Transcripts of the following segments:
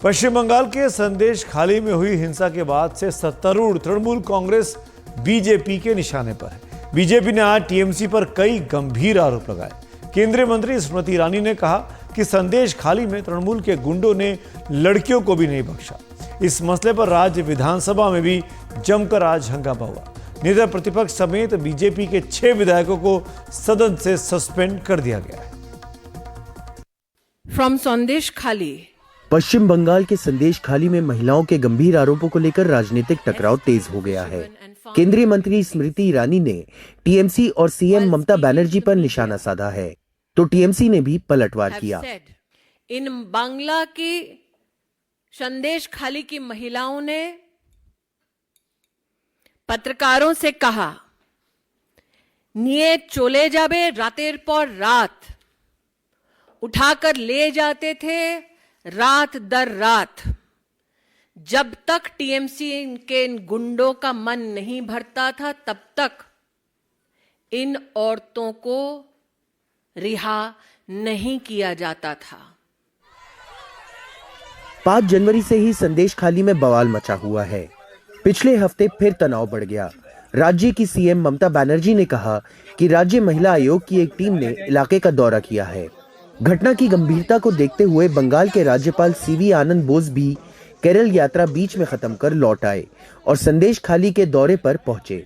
पश्चिम बंगाल के संदेश खाली में हुई हिंसा के बाद से सत्तारूढ़ तृणमूल कांग्रेस बीजेपी के निशाने पर है। बीजेपी ने आज टीएमसी पर कई गंभीर आरोप लगाए। केंद्रीय मंत्री स्मृति ईरानी ने कहा कि संदेश खाली में तृणमूल के गुंडों ने लड़कियों को भी नहीं बख्शा। इस मसले पर राज्य विधानसभा में भी जमकर आज हंगामा हुआ। नेता प्रतिपक्ष समेत बीजेपी के 6 विधायकों को सदन से सस्पेंड कर दिया गया है। फ्रॉम संदेश खाली। पश्चिम बंगाल के संदेश खाली में महिलाओं के गंभीर आरोपों को लेकर राजनीतिक टकराव तेज हो गया है। केंद्रीय मंत्री स्मृति ईरानी ने टीएमसी और सीएम ममता बनर्जी पर निशाना साधा है, तो टीएमसी ने भी पलटवार किया। इन बांग्ला की संदेश खाली की महिलाओं ने पत्रकारों से कहा, निये चले जाबे रातेर पर रात, उठाकर ले जाते थे रात दर रात। जब तक टीएमसी के इन गुंडों का मन नहीं भरता था तब तक इन औरतों को रिहा नहीं किया जाता था। 5 जनवरी से ही संदेश खाली में बवाल मचा हुआ है। पिछले हफ्ते फिर तनाव बढ़ गया। राज्य की सीएम ममता बनर्जी ने कहा कि राज्य महिला आयोग की एक टीम ने इलाके का दौरा किया है। घटना की गंभीरता को देखते हुए बंगाल के राज्यपाल सीवी आनंद बोस भी केरल यात्रा बीच में खत्म कर लौट आए और संदेश खाली के दौरे पर पहुंचे।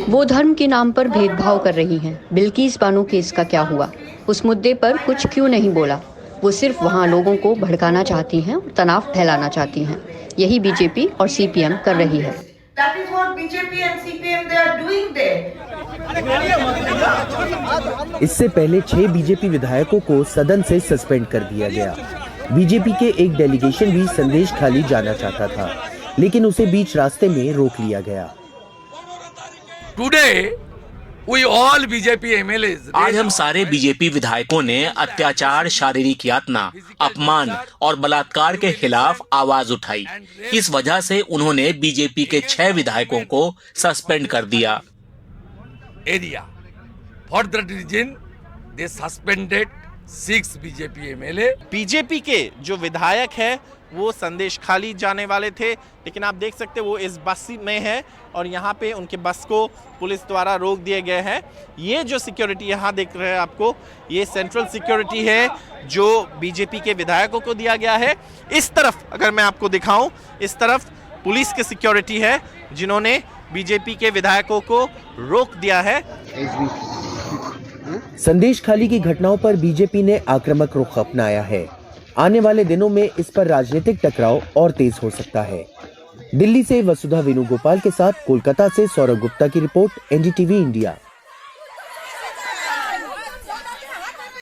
वो धर्म के नाम पर भेदभाव कर रही हैं। बिल्किस बानो केस का क्या हुआ? उस मुद्दे पर कुछ क्यों नहीं बोला? वो सिर्फ वहाँ लोगों को भड़काना चाहती हैं और तनाव फैलाना चाहती हैं। यही बीजेपी और सीपीएम कर रही है। इससे पहले 6 बीजेपी विधायकों को सदन से सस्पेंड कर दिया गया। बीजेपी के एक डेलीगेशन भी संदेश खाली जाना चाहता था, लेकिन उसे बीच रास्ते में रोक लिया गया। आज हम सारे बीजेपी विधायकों ने अत्याचार, शारीरिक यातना, अपमान और बलात्कार के खिलाफ आवाज उठाई। इस वजह से उन्होंने बीजेपी के 6 विधायकों को सस्पेंड कर दिया। For that reason, they suspended 6 BJP MLA. BJP के जो विधायक है वो संदेश खाली जाने वाले थे, लेकिन आप देख सकते वो इस बस में है और यहाँ पे उनके बस को पुलिस द्वारा रोक दिए गए हैं। ये जो सिक्योरिटी यहाँ देख रहे हैं आपको, ये सेंट्रल सिक्योरिटी है जो बीजेपी के विधायकों को दिया गया है। इस तरफ अगर मैं आपको दिखाऊं, इस तरफ पुलिस की सिक्योरिटी है जिन्होंने बीजेपी के विधायकों को रोक दिया है। संदेश खाली की घटनाओं पर बीजेपी ने आक्रामक रुख अपनाया है। आने वाले दिनों में इस पर राजनीतिक टकराव और तेज हो सकता है। दिल्ली से वसुधा वेणुगोपाल के साथ कोलकाता से सौरभ गुप्ता की रिपोर्ट, एनडीटीवी इंडिया।